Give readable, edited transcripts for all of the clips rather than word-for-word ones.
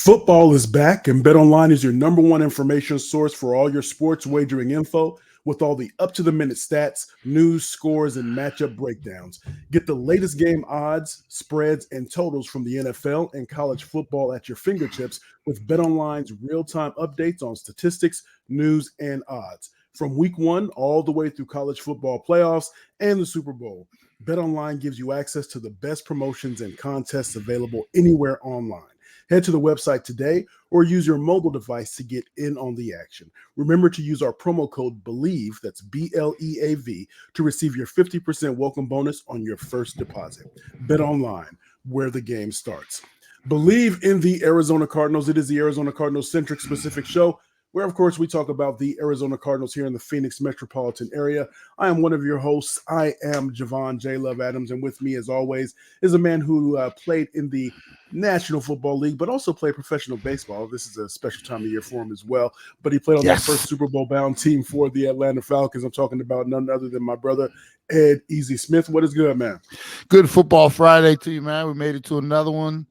Football is back, and BetOnline is your number one information source for all your sports wagering info with all the up-to-the-minute stats, news, scores, and matchup breakdowns. Get the latest game odds, spreads, and totals from the NFL and college football at your fingertips with BetOnline's real-time updates on statistics, news, and odds. From week one all the way through college football playoffs and the Super Bowl, BetOnline gives you access to the best promotions and contests available anywhere online. Head to the website today or use your mobile device to get in on the action. Remember to use our promo code BEAV, that's BLEAV, to receive your 50% welcome bonus on your first deposit. Bet online, where the game starts. Bleav in the Arizona Cardinals. It is the Arizona Cardinals centric specific show, where, of course, we talk about the Arizona Cardinals here in the Phoenix metropolitan area. I am one of your hosts. I am Javon J. Love Adams, and with me, as always, is a man who played in the National Football League, but also played professional baseball. This is a special time of year for him as well. But he played on that first Super Bowl bound team for the Atlanta Falcons. I'm talking about none other than my brother, Ed Easy Smith. What is good, man? Good football Friday to you, man. We made it to another one.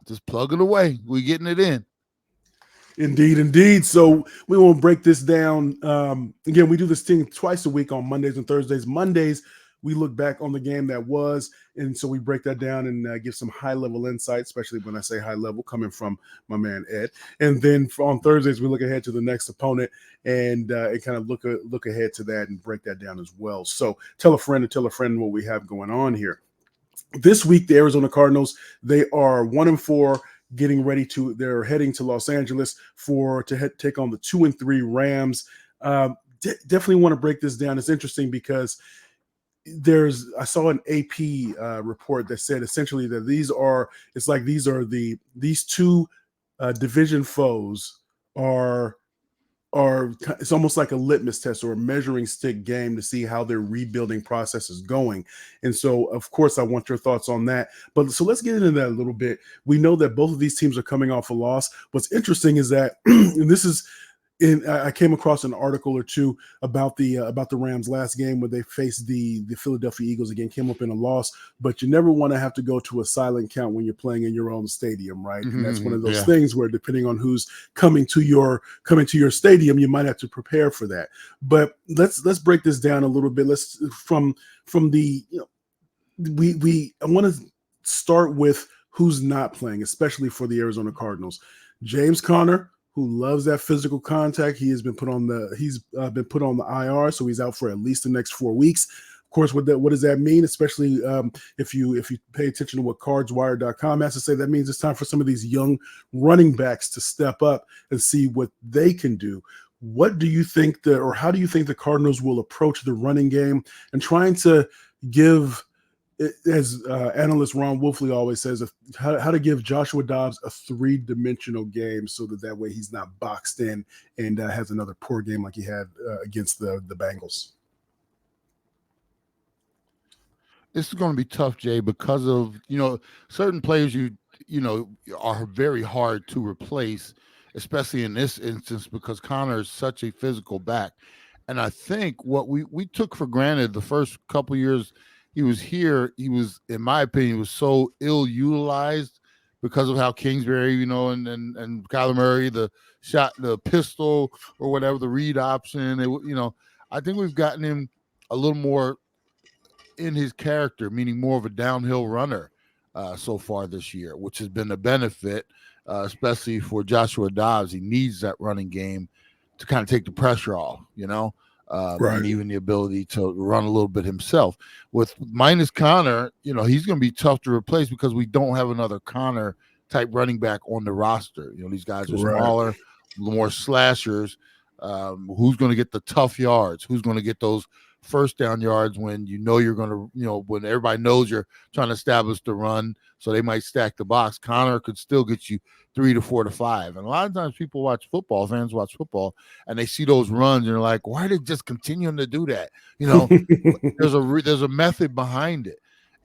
Just plugging away. We getting it in. Indeed. So we won't break this down. Again, we do this thing twice a week on Mondays and Thursdays. Mondays, we look back on the game that was, and so we break that down and give some high-level insight, especially when I say high-level, coming from my man Ed. And then on Thursdays, we look ahead to the next opponent and kind of look ahead to that and break that down as well. So tell a friend what we have going on here. This week, the Arizona Cardinals, they are 1-4. They're heading to Los Angeles to take on the 2-3 Rams. Definitely want to break this down. It's interesting because I saw an AP report that said essentially that these two division foes are it's almost like a litmus test or a measuring stick game to see how their rebuilding process is going. And so, of course, I want your thoughts on that. But so let's get into that a little bit. We know that both of these teams are coming off a loss. What's interesting is that, and I came across an article or two about the Rams last game where they faced the Philadelphia Eagles again, came up in a loss, but you never want to have to go to a silent count when you're playing in your own stadium, right? And that's one of those things where depending on who's coming to your stadium, you might have to prepare for that. But let's break this down a little bit. Let's I want to start with who's not playing, especially for the Arizona Cardinals. James Conner, who loves that physical contact. He's been put on the IR, so he's out for at least the next 4 weeks. Of course, what does that mean? Especially if you pay attention to what CardsWire.com has to say, that means it's time for some of these young running backs to step up and see what they can do. What do you think how do you think the Cardinals will approach the running game and trying to give, as analyst Ron Wolfley always says, how to give Joshua Dobbs a three-dimensional game so that way he's not boxed in and has another poor game like he had against the Bengals? This is going to be tough, Jay, because of certain players are very hard to replace, especially in this instance because Connor is such a physical back. And I think what we took for granted the first couple years he was here, in my opinion, was so ill-utilized because of how Kingsbury, and Kyler Murray, the shot, the pistol or whatever, the read option. I think we've gotten him a little more in his character, meaning more of a downhill runner so far this year, which has been a benefit, especially for Joshua Dobbs. He needs that running game to kind of take the pressure off, Right. And even the ability to run a little bit himself. With minus Connor, he's going to be tough to replace because we don't have another Connor type running back on the roster. These guys are smaller, more slashers. Who's going to get the tough yards? Who's going to get those first down yards when you're going to, when everybody knows you're trying to establish the run, so they might stack the box. Connor could still get you 3 to 4 to 5. And a lot of times fans watch football, and they see those runs, and they're like, why are they just continuing to do that? There's a method behind it.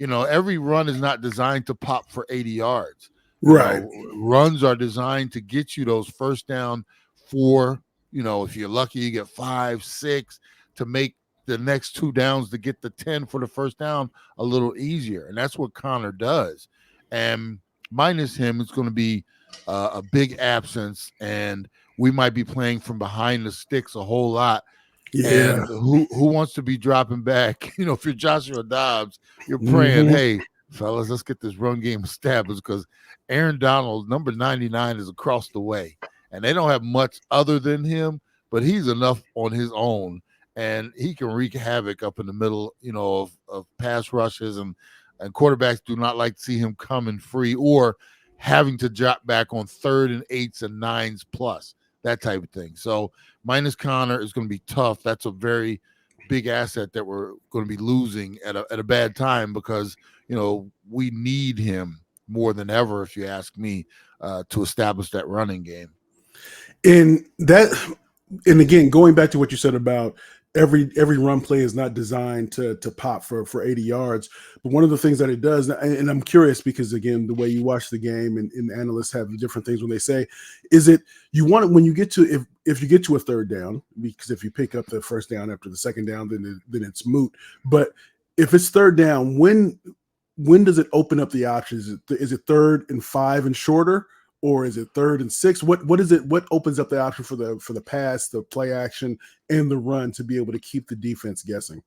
Every run is not designed to pop for 80 yards. Right. Runs are designed to get you those first down 4, if you're lucky, you get 5, 6 to make the next 2 downs to get the 10 for the first down a little easier. And that's what Connor does. And minus him, it's going to be a big absence, and we might be playing from behind the sticks a whole lot. Yeah. And who wants to be dropping back? If you're Joshua Dobbs, you're praying, Hmm. hey, fellas, let's get this run game established, because Aaron Donald, number 99, is across the way. And they don't have much other than him, but he's enough on his own. And he can wreak havoc up in the middle, of pass rushes. And quarterbacks do not like to see him coming free or having to drop back on 3rd and 8s and 9s plus, that type of thing. So minus Connor is going to be tough. That's a very big asset that we're going to be losing at a bad time, because we need him more than ever, if you ask me, to establish that running game. And again, going back to what you said about every run play is not designed to pop for 80 yards. But one of the things that it does, and I'm curious because again, the way you watch the game and analysts have different things when they say, is it you want it when you get to if you get to a 3rd down, because if you pick up the 1st down after the 2nd down, then it's moot. But if it's 3rd down, when does it open up the options? Is it 3rd and 5 and shorter? Or is it 3rd and 6? What is it? What opens up the option for the pass, the play action, and the run to be able to keep the defense guessing?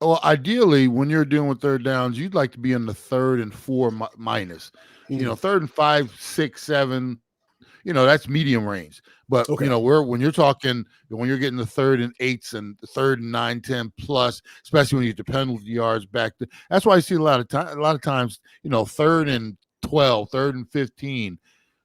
Well, ideally, when you're dealing with 3rd downs, you'd like to be in the 3rd and 4 minus. 3rd and 5, 6, 7. That's medium range. But Okay. when you're getting the 3rd and 8s and the 3rd and 9, 10 plus, especially when you get the penalty yards back. That's why I see a lot of times, 3rd and 12, 3rd and 15.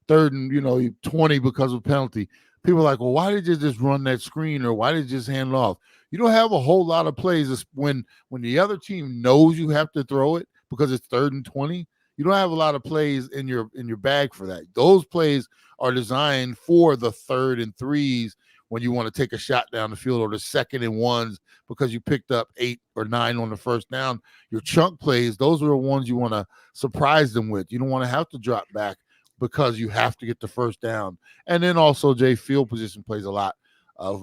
3rd and 20 because of penalty. People are like, well, why did you just run that screen, or why did you just hand it off? You don't have a whole lot of plays when the other team knows you have to throw it because it's 3rd and 20. You don't have a lot of plays in your bag for that. Those plays are designed for the 3rd and 3s when you want to take a shot down the field, or the 2nd and 1s because you picked up 8 or 9 on the 1st down. Your chunk plays, those are the ones you want to surprise them with. You don't want to have to drop back because you have to get the 1st down. And then also, Jay, field position plays a lot of,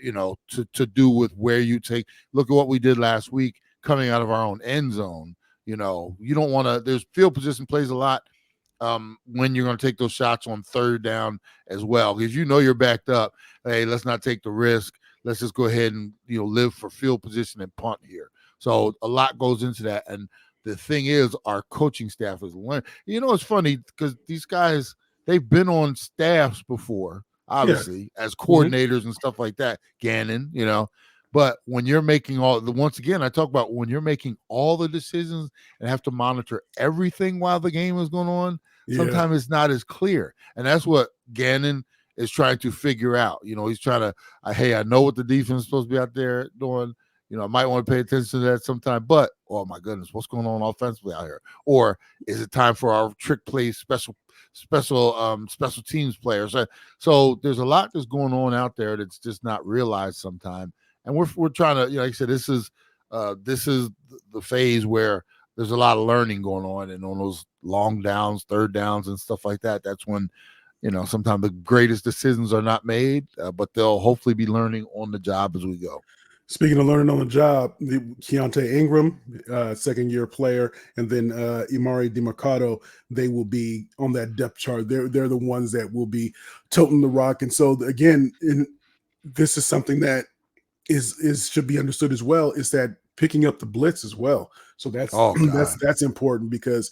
to do with where you take. Look at what we did last week coming out of our own end zone. You don't want to – there's field position plays a lot when you're going to take those shots on 3rd down as well. Because you're backed up. Hey, let's not take the risk. Let's just go ahead and, live for field position and punt here. So a lot goes into that. And the thing is, our coaching staff is learning. It's funny because these guys, they've been on staffs before, obviously, as coordinators and stuff like that. Gannon, but when you're making once again, I talk about when you're making all the decisions and have to monitor everything while the game is going on, sometimes it's not as clear. And that's what Gannon is trying to figure out. He's trying to, hey, I know what the defense is supposed to be out there doing. I might want to pay attention to that sometime, but oh my goodness, what's going on offensively out here? Or is it time for our trick plays, special teams players? So there's a lot that's going on out there that's just not realized sometimes. And we're trying to, like I said, this is the phase where there's a lot of learning going on, and on those long downs, 3rd downs, and stuff like that. That's when, sometimes the greatest decisions are not made, but they'll hopefully be learning on the job as we go. Speaking of learning on the job, Keontae Ingram, 2nd-year player, and then Emari Demercado, they will be on that depth chart. They're the ones that will be toting the rock. And so again, this is something that is should be understood as well, is that picking up the blitz as well. So that's important, because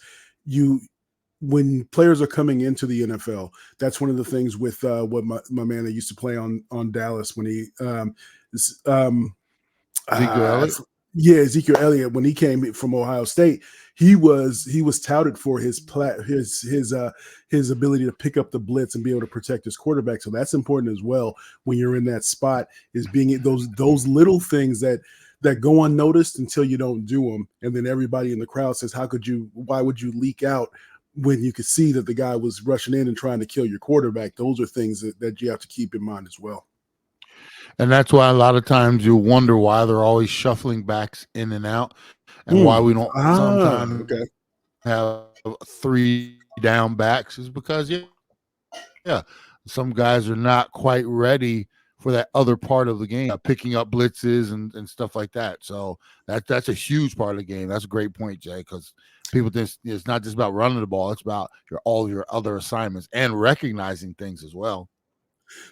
when players are coming into the NFL, that's one of the things with what my man that used to play on Dallas when he Ezekiel Elliott, when he came from Ohio State, he was touted for his ability to pick up the blitz and be able to protect his quarterback. So that's important as well when you're in that spot, is being those little things that go unnoticed until you don't do them, and then everybody in the crowd says, why would you leak out when you could see that the guy was rushing in and trying to kill your quarterback? Those are things that you have to keep in mind as well. And that's why a lot of times you wonder why they're always shuffling backs in and out, and why we don't sometimes have 3 down backs, is because, some guys are not quite ready for that other part of the game, picking up blitzes and stuff like that. So that's a huge part of the game. That's a great point, Jay, because People think it's not just about running the ball; it's about all your other assignments and recognizing things as well.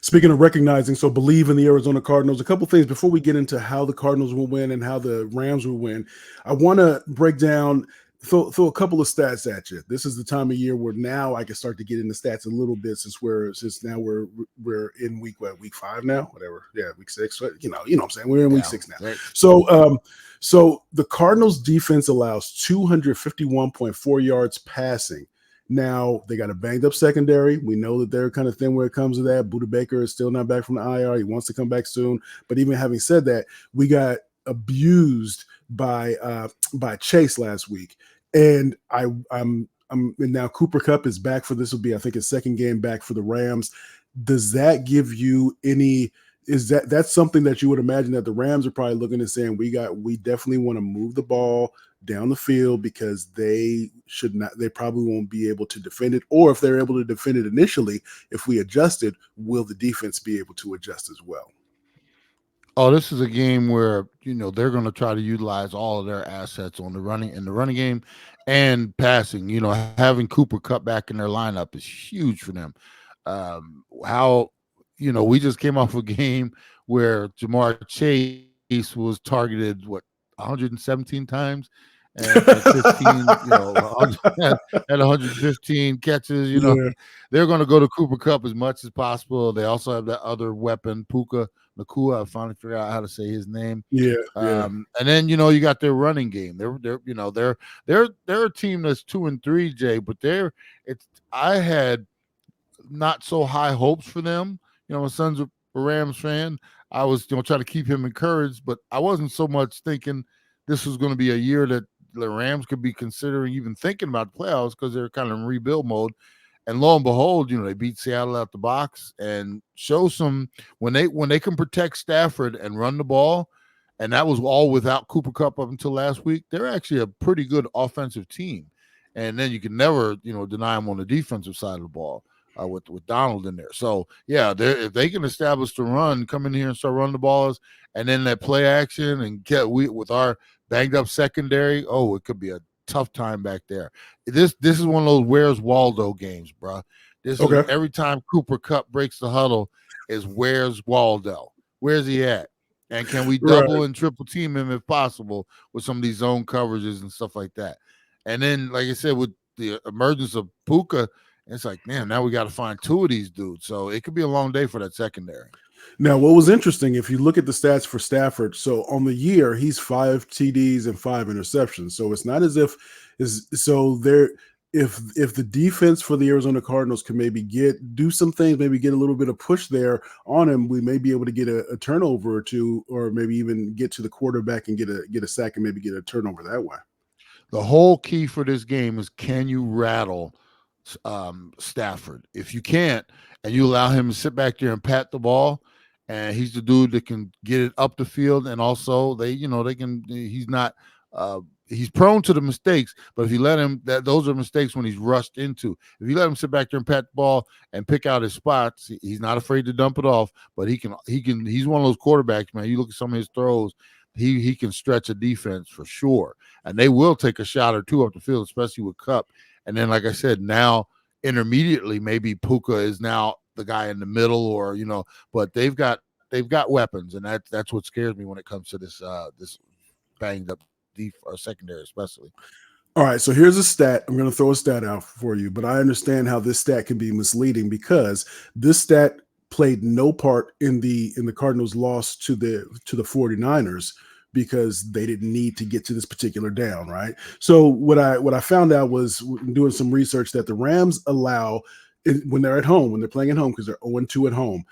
Speaking of recognizing, so Bleav in the Arizona Cardinals. A couple things before we get into how the Cardinals will win and how the Rams will win. I want to break down, throw a couple of stats at you. This is the time of year where now I can start to get into stats a little bit since now we're in week 5 now, whatever. Yeah, week 6. You know what I'm saying. We're in week 6 now. So the Cardinals defense allows 251.4 yards passing. Now they got a banged up secondary. We know that they're kind of thin where it comes to that. Budda Baker is still not back from the IR. He wants to come back soon. But even having said that, we got abused by Chase last week, and I'm and now Cooper Kupp is back for this. Will be, I think, his second game back for the Rams. Does that give you any? Is that's something that you would imagine that the Rams are probably looking and saying we definitely want to move the ball down the field because they probably won't be able to defend it, or if they're able to defend it initially, if we adjust it, will the defense be able to adjust as well? Oh, this is a game where they're going to try to utilize all of their assets on the running game and passing. Having Cooper Kupp back in their lineup is huge for them. We just came off a game where Jamar Chase was targeted 117 times and 15, at 115 catches. They're going to go to Cooper Kupp as much as possible. They also have that other weapon, Puka Nacua. I finally figured out how to say his name. And then you got their running game. They're a team that's 2-3, Jay, but I had not so high hopes for them. My son's a Rams fan. I was trying to keep him encouraged, but I wasn't so much thinking this was going to be a year that the Rams could be considering even thinking about the playoffs because they're kind of in rebuild mode. And lo and behold, they beat Seattle out the box and show some when they can protect Stafford and run the ball, and that was all without Cooper Kupp up until last week. They're actually a pretty good offensive team, and then you can never deny them on the defensive side of the ball. With Donald in there. So, yeah, if they can establish the run, come in here and start running the balls, and then that play action and with our banged-up secondary, it could be a tough time back there. This is one of those where's Waldo games, bro. This is every time Cooper Kupp breaks the huddle is where's Waldo? Where's he at? And can we double and triple team him if possible with some of these zone coverages and stuff like that? And then, like I said, with the emergence of Puka, it's like, man, now we got to find 2 of these dudes. So it could be a long day for that secondary. Now, what was interesting, if you look at the stats for Stafford, so on the year, he's 5 TDs and 5 interceptions. So it's not as if if the defense for the Arizona Cardinals can maybe do some things, maybe get a little bit of push there on him, we may be able to get a turnover or 2, or maybe even get to the quarterback and get a sack and maybe get a turnover that way. The whole key for this game is, can you rattle Stafford? If you can't, and you allow him to sit back there and pat the ball, and he's the dude that can get it up the field, and also he's not he's prone to the mistakes, but if you let him, those are mistakes when he's rushed into. If you let him sit back there and pat the ball and pick out his spots, he's not afraid to dump it off, but he's one of those quarterbacks, man. You look at some of his throws, he can stretch a defense for sure, and they will take a shot or 2 up the field, especially with Kupp. And then, like I said, now intermediately, maybe Puka is now the guy in the middle, or but they've got weapons, and that's what scares me when it comes to this banged up secondary, especially. All right, so here's a stat. I'm going to throw a stat out for you, but I understand how this stat can be misleading because this stat played no part in the Cardinals' loss to the 49ers. Because they didn't need to get to this particular down, right? So what I found out was doing some research that the Rams allow, when they're at home, when they're playing at home, because they're 0-2 at home,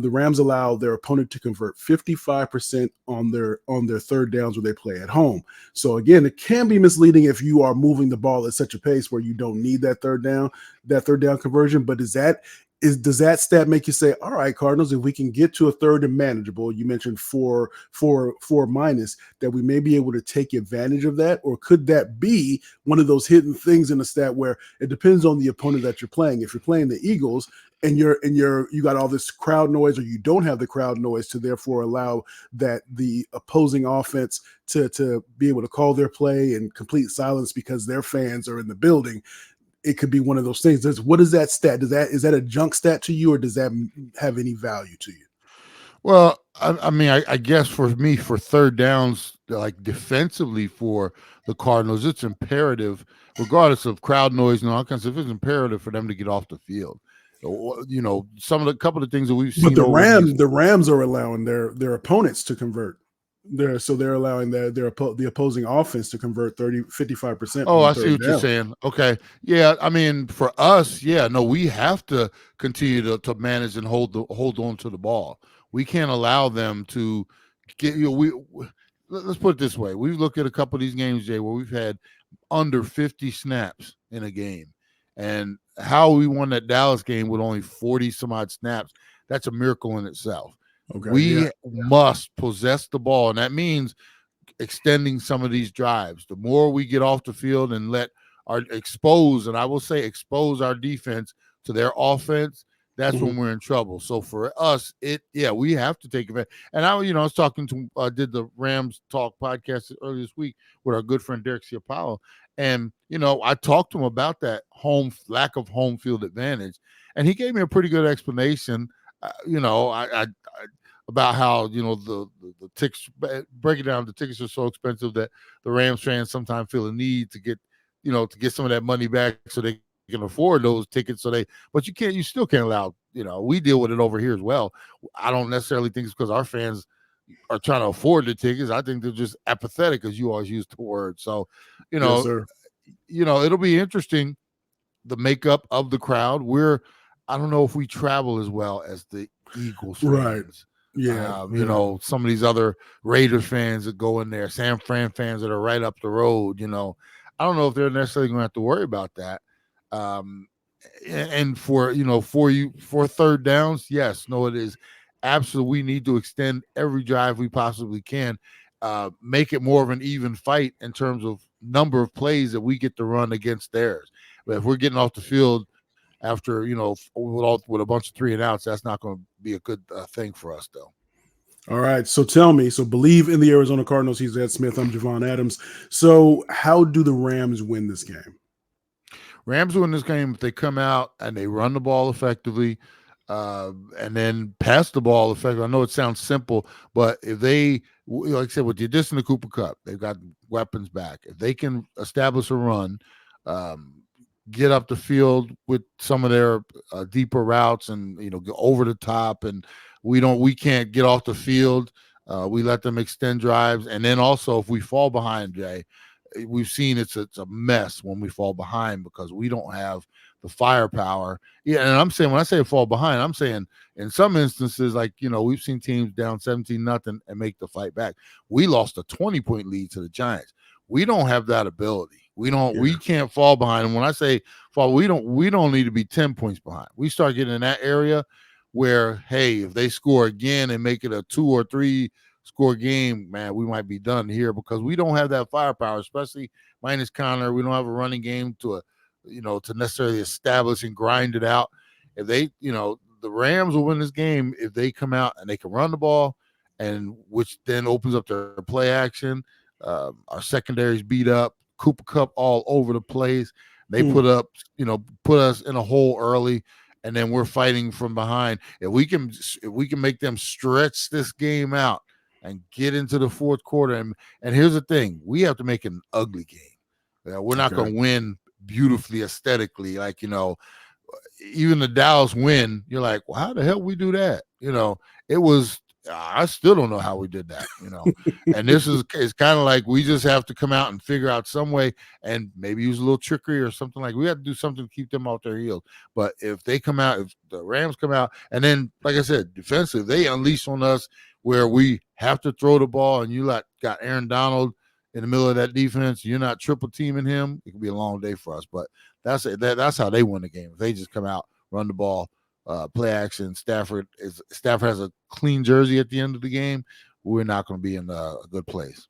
the Rams allow their opponent to convert 55% on their third downs when they play at home. So again, it can be misleading if you are moving the ball at such a pace where you don't need that third down conversion. But is that does that stat make you say, all right, Cardinals, if we can get to a third and manageable, you mentioned four minus, that we may be able to take advantage of that? Or could that be one of those hidden things in the stat where it depends on the opponent that you're playing? If you're playing the Eagles and you got all this crowd noise, or you don't have the crowd noise to therefore allow that the opposing offense to be able to call their play in complete silence because their fans are in the building, it could be one of those things. What is that stat? Is that a junk stat to you, or does that have any value to you? Well, I mean, I guess for me, for third downs, like defensively for the Cardinals, it's imperative, regardless of crowd noise and all kinds of stuff, it's imperative for them to get off the field. You know, couple of things that we've seen. But the Rams are allowing their opponents to convert. They're allowing the opposing offense to convert 55%. Oh, I see what you're saying. Okay. Yeah. I mean, for us, yeah, no, we have to continue to manage and hold on to the ball. We can't allow them to get, let's put it this way. We look at a couple of these games, Jay, where we've had under 50 snaps in a game. And how we won that Dallas game with only 40 some odd snaps, that's a miracle in itself. Okay, we must possess the ball, and that means extending some of these drives. The more we get off the field and let expose our defense to their offense, that's when we're in trouble. So for us, we have to take advantage. And I was talking to did the Rams Talk podcast earlier this week with our good friend Derek Ciapalo, and I talked to him about that lack of home field advantage, and he gave me a pretty good explanation. About how the tickets, breaking down, the tickets are so expensive that the Rams fans sometimes feel a need to get some of that money back so they can afford those tickets. But you still can't allow. We deal with it over here as well. I don't necessarily think it's because our fans are trying to afford the tickets. I think they're just apathetic, as you always use the word. So, yes, sir. It'll be interesting, the makeup of the crowd. I don't know if we travel as well as the Eagles fans. Right. Yeah, some of these other Raiders fans that go in there, San Fran fans that are right up the road. I don't know if they're necessarily going to have to worry about that. And for third downs, yes, no, it is absolutely. We need to extend every drive we possibly can, make it more of an even fight in terms of number of plays that we get to run against theirs. But if we're getting off the field after with a bunch of 3 and outs, that's not going to be a good thing for us, though. All right, so tell me, Bleav in the Arizona Cardinals. He's Ed Smith. I'm Javon Adams. So how do the Rams win this game? Rams win this game if they come out and they run the ball effectively, and then pass the ball effectively. I know it sounds simple, but if they, like I said, with the addition of Cooper Kupp, they've got weapons back. If they can establish a run, get up the field with some of their deeper routes and go over the top, and we can't get off the field, we let them extend drives. And then also, if we fall behind, Jay, we've seen it's a mess when we fall behind because we don't have the firepower. And I'm saying, when I say fall behind, I'm saying in some instances, like we've seen teams down 17-0 and make the fight back. We lost a 20-point lead to the Giants. We don't have that ability. We can't fall behind. And when I say fall, we don't need to be 10 points behind. We start getting in that area where, hey, if they score again and make it a 2 or 3 score game, man, we might be done here because we don't have that firepower, especially minus Connor. We don't have a running game to necessarily establish and grind it out. If they, the Rams will win this game if they come out and they can run the ball, and which then opens up their play action. Our secondary's beat up. Cooper Kupp all over the place. They put us in a hole early, and then we're fighting from behind. If we can make them stretch this game out and get into the fourth quarter, and here's the thing, we have to make an ugly game. We're not going to win beautifully aesthetically, like even the Dallas win. You're like, well, how the hell we do that? It was. I still don't know how we did that, and it's kind of like we just have to come out and figure out some way and maybe use a little trickery or something. Like we have to do something to keep them off their heels. But if the Rams come out and then, like I said, defensive, they unleash on us where we have to throw the ball, and you got Aaron Donald in the middle of that defense, you're not triple teaming him, it could be a long day for us. But that's how they win the game. If they just come out, run the ball, play action. Stafford has a clean jersey at the end of the game. We're not going to be in a good place.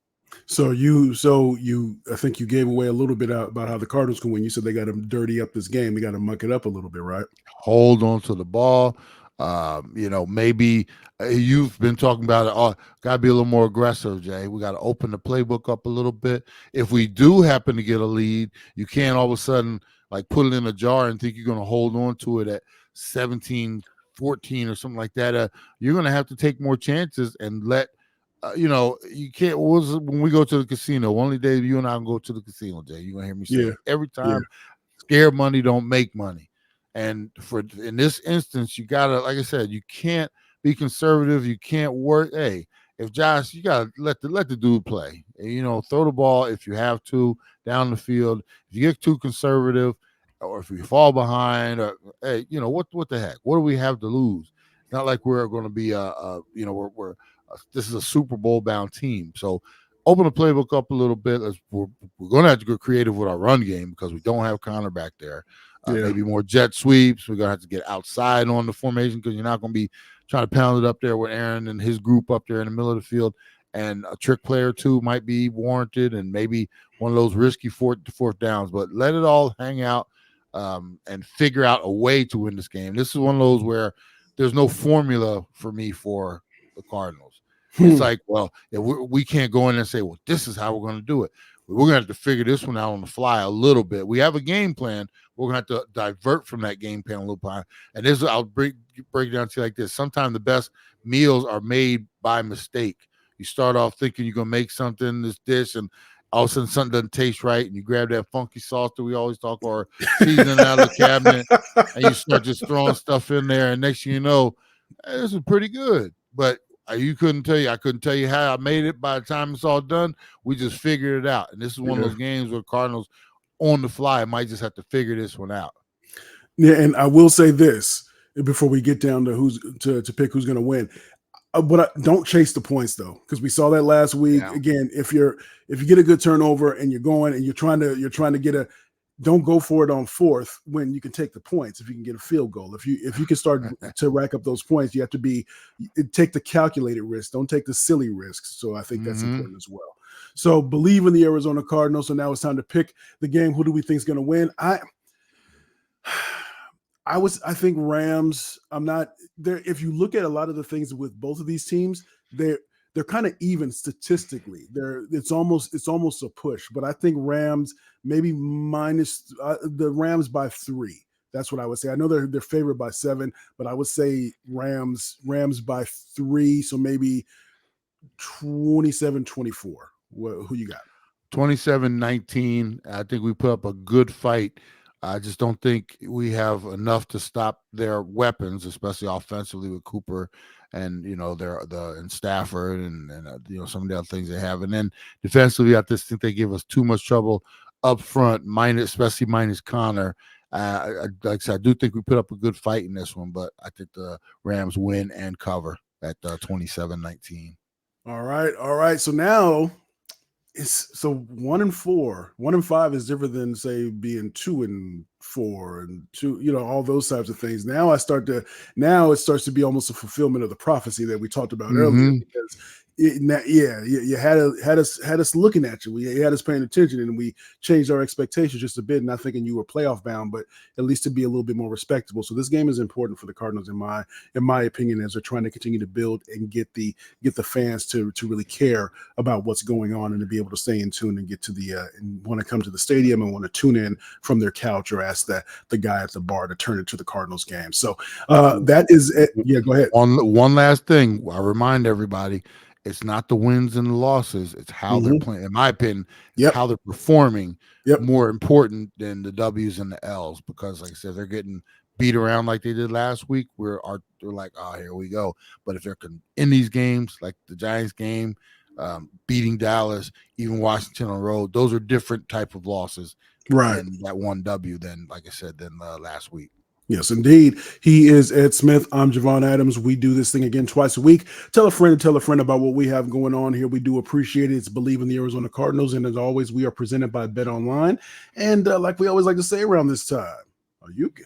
So I think you gave away a little bit about how the Cardinals can win. You said they got to dirty up this game. They got to muck it up a little bit, right? Hold on to the ball. Maybe you've been talking about it. Oh, got to be a little more aggressive, Jay. We got to open the playbook up a little bit. If we do happen to get a lead, you can't all of a sudden like put it in a jar and think you're going to hold on to it at 17-14 or something like that. You're going to have to take more chances and let you can't. When we go to the casino, one of the days you and I can go to the casino, Jay. You're gonna hear me say it every time. Scared money don't make money, and in this instance, you gotta, like I said, you can't be conservative. You can't work. Hey, if Josh, you gotta let the dude play. Throw the ball if you have to down the field. If you get too conservative, or if we fall behind, or hey, what the heck? What do we have to lose? It's not like we're going to be we're this is a Super Bowl bound team. So open the playbook up a little bit. We're going to have to get creative with our run game because we don't have Connor back there. Maybe more jet sweeps. We're going to have to get outside on the formation because you're not going to be trying to pound it up there with Aaron and his group up there in the middle of the field. And a trick play or two might be warranted, and maybe one of those risky fourth downs. But let it all hang out and figure out a way to win this game. This is one of those where there's no formula for me for the Cardinals. It's like, well, we can't go in and say, well, this is how we're going to do it. We're going to have to figure this one out on the fly a little bit. We have a game plan. We're going to have to divert from that game plan a little bit. And this, I'll break it down to you like this. Sometimes the best meals are made by mistake. You start off thinking you're going to make something, this dish, and all of a sudden something doesn't taste right, and you grab that funky sauce that we always talk, or seasoning out of the cabinet, and you start just throwing stuff in there, and next thing you know, this is pretty good. But I couldn't tell you how I made it by the time it's all done. We just figured it out. And this is one of those games where Cardinals on the fly might just have to figure this one out. Yeah, and I will say this before we get down to to pick who's going to win. But don't chase the points though, because we saw that last week. Yeah. Again, if you get a good turnover and you're going and you're trying to get don't go for it on fourth when you can take the points. If you can get a field goal, if you can start to rack up those points, you have to take the calculated risk. Don't take the silly risks. So I think that's important as well. So Bleav in the Arizona Cardinals. So now it's time to pick the game. Who do we think is going to win? I think Rams. I'm not there. If you look at a lot of the things with both of these teams, they're kind of even statistically. It's almost a push, but I think Rams maybe minus the Rams by 3. That's what I would say. I know they're favored by 7, but I would say Rams by 3. So maybe 27-24. Who you got? 27-19. I think we put up a good fight. I just don't think we have enough to stop their weapons, especially offensively with Cooper and and Stafford and some of the other things they have. And then defensively, I just think they give us too much trouble up front, especially minus Connor. Like I said, I do think we put up a good fight in this one, but I think the Rams win and cover at 27-19. All right. So now it's 1-4, 1-5 is different than say being 2-4 and 2, all those types of things. Now it starts to be almost a fulfillment of the prophecy that we talked about earlier, because you had us looking at you. You had us paying attention, and we changed our expectations just a bit. Not thinking you were playoff bound, but at least to be a little bit more respectable. So this game is important for the Cardinals, in my opinion, as they're trying to continue to build and get the fans to really care about what's going on and to be able to stay in tune and get to and want to come to the stadium and want to tune in from their couch or ask the guy at the bar to turn it to the Cardinals game. So that is it. Yeah, go ahead. One last thing, I remind everybody. It's not the wins and the losses. It's how they're playing. In my opinion, it's how they're performing more important than the W's and the L's, because, like I said, they're getting beat around like they did last week. They're like, oh, here we go. But if they're in these games, like the Giants game, beating Dallas, even Washington on the road, those are different type of losses. Right. And that one W than, like I said, than last week. Yes, indeed. He is Ed Smith. I'm Javon Adams. We do this thing again twice a week. Tell a friend about what we have going on here. We do appreciate it. It's Bleav in the Arizona Cardinals. And as always, we are presented by Bet Online. And like we always like to say around this time, you can